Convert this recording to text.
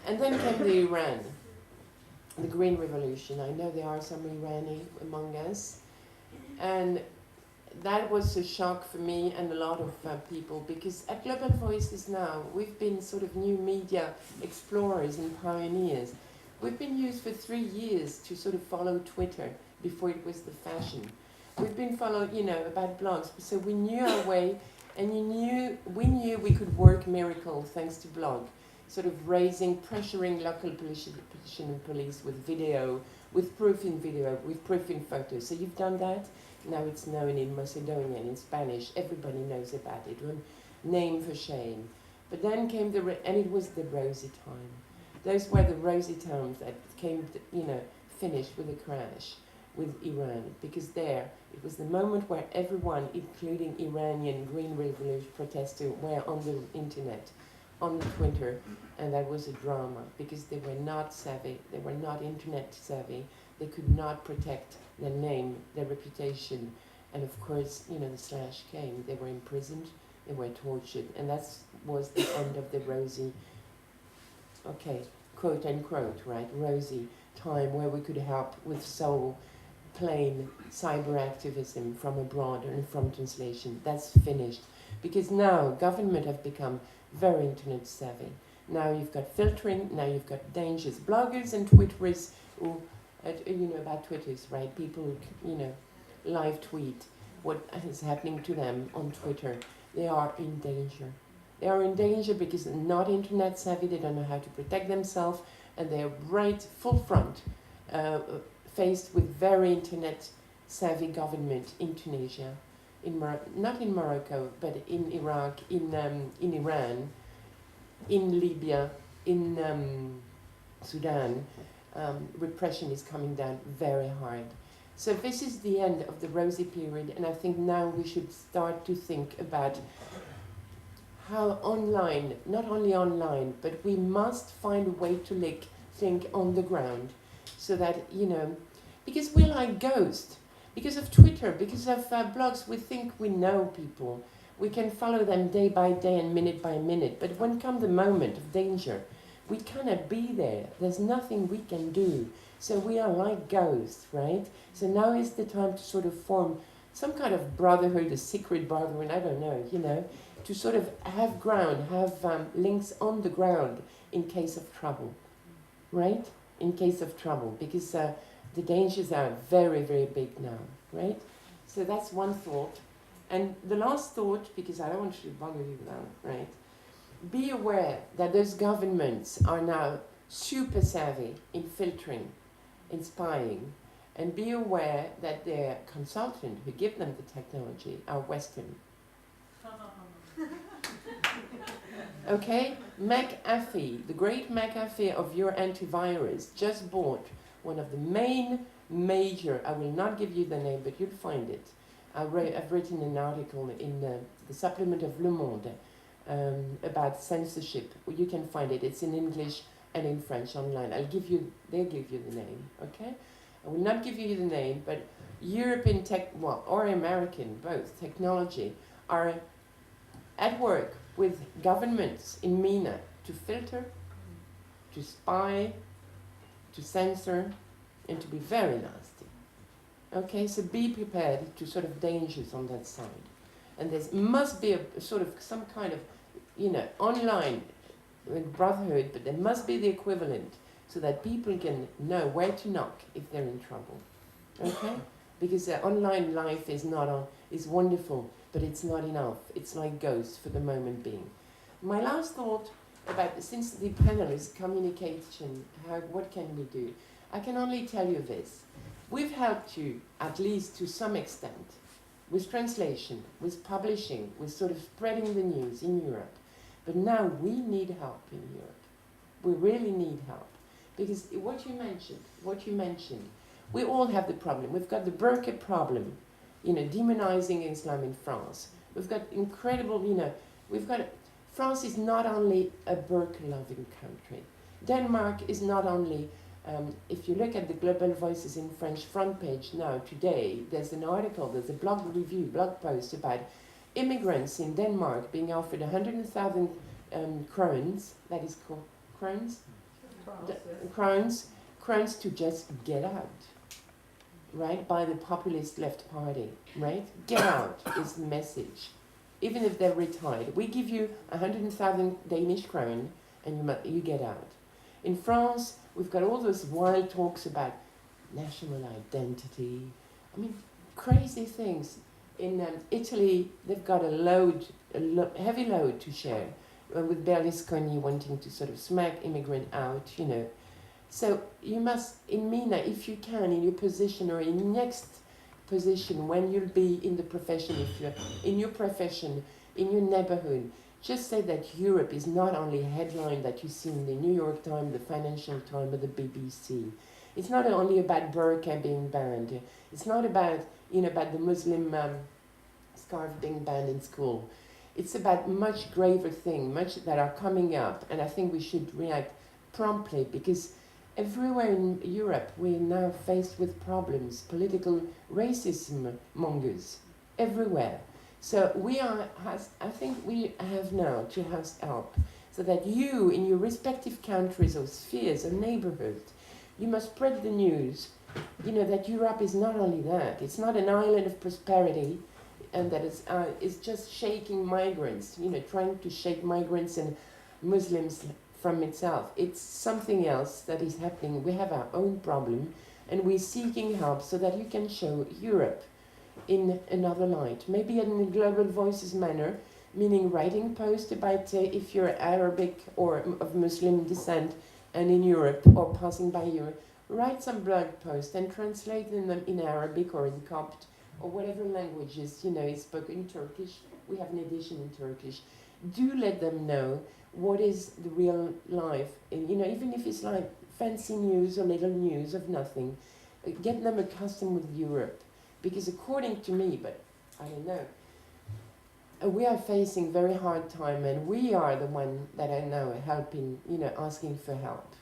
And then came the Iran, the Green Revolution. I know there are some Irani among us. And that was a shock for me and a lot of people, because at Global Voices now, we've been sort of new media explorers and pioneers. We've been used for 3 years to sort of follow Twitter before it was the fashion. We've been followed, about blogs, so we knew our way, and we knew we could work miracle thanks to blog, sort of pressuring local police and police with video, with proof in video, with proof in photos. So you've done that. Now it's known in Macedonian, in Spanish. Everybody knows about it. One name for shame. But then came and it was the rosy time. Those were the rosy times that came, finished with a crash with Iran, because there it was the moment where everyone, including Iranian Green Revolution protesters, were on the internet, on Twitter, and that was a drama because they were not savvy, they were not internet savvy, they could not protect their name, their reputation, and of course, the slash came. They were imprisoned, they were tortured, and that was the end of the rosy, quote unquote, right, rosy time where we could help with so plain cyber activism from abroad and from translation. That's finished, because now government have become very internet savvy. Now you've got filtering, now you've got dangers. Bloggers and Twitterers who, about Twitters, right? People, live tweet what is happening to them on Twitter. They are in danger. They are in danger because they're not internet savvy, they don't know how to protect themselves, and they're right full front, faced with very internet savvy government in Tunisia, not in Morocco, but in Iraq, in Iran, in Libya, in Sudan. Repression is coming down very hard. So this is the end of the rosy period, and I think now we should start to think about how online, not only online, but we must find a way to think on the ground, so that, because we're like ghosts. Because of Twitter, because of blogs, we think we know people. We can follow them day by day and minute by minute. But when comes the moment of danger, we cannot be there. There's nothing we can do. So we are like ghosts, right? So now is the time to sort of form some kind of brotherhood, a secret brotherhood, I don't know, to sort of have ground, have links on the ground in case of trouble, right? In case of trouble, because the dangers are very, very big now, right? So that's one thought. And the last thought, because I don't want to bother you now, right? Be aware that those governments are now super savvy in filtering, in spying, and be aware that their consultant who give them the technology are Western. Okay? McAfee, the great McAfee of your antivirus, just bought one of the major, I will not give you the name, but you'll find it. I've written an article in the supplement of Le Monde about censorship. You can find it. It's in English and in French online. They'll give you the name, okay? I will not give you the name, but European or American, both, technology, are at work with governments in MENA to filter, to spy, to censor, and to be very nasty. Okay, so be prepared to sort of dangers on that side. And there must be a sort of some kind of, online brotherhood, but there must be the equivalent so that people can know where to knock if they're in trouble. Okay? Because online life is wonderful, but it's not enough. It's like ghosts for the moment being. My last thought about, since the panel is communication, what can we do? I can only tell you this. We've helped you, at least to some extent, with translation, with publishing, with sort of spreading the news in Europe. But now we need help in Europe. We really need help. Because what you mentioned, we all have the problem. We've got the burqa problem, demonizing Islam in France. We've got incredible, France is not only a burqa-loving country. Denmark is not only, if you look at the Global Voices in French front page now, today, there's an article, there's a blog post about immigrants in Denmark being offered 100,000 krones, that is called krones? crowns to just get out, right, by the populist left party, right? Get out is the message. Even if they're retired, we give you 100,000 Danish crown and you get out. In France, we've got all those wild talks about national identity. I mean, crazy things. In Italy, they've got a heavy load to share, with Berlusconi wanting to sort of smack immigrant out, you know. So you must, in MENA, if you can, in your position or in next position, when you'll be in the profession, if you're in your profession, in your neighborhood, just say that Europe is not only a headline that you see in the New York Times, the Financial Times, or the BBC. It's not only about burqa being banned. It's not about, you know, about the Muslim scarf being banned in school. It's about much graver things, much that are coming up, and I think we should react promptly, because everywhere in Europe we're now faced with problems, political racism mongers, everywhere. So I think we have now to house help, so that you, in your respective countries or spheres or neighborhoods, you must spread the news, you know, that Europe is not only that, it's not an island of prosperity, and that is just shaking migrants, you know, trying to shake migrants and Muslims from itself. It's something else that is happening. We have our own problem, and we're seeking help so that you can show Europe in another light, maybe in a Global Voices manner, meaning writing posts about if you're Arabic or of Muslim descent and in Europe or passing by Europe, write some blog posts and translate them in Arabic or in Copt or whatever languages, you know, is spoken in Turkish. We have an edition in Turkish. Do let them know what is the real life, and, you know, even if it's like fancy news or little news of nothing, get them accustomed with Europe. Because according to me, but I don't know, we are facing very hard time, and we are the one that I know helping, you know, asking for help.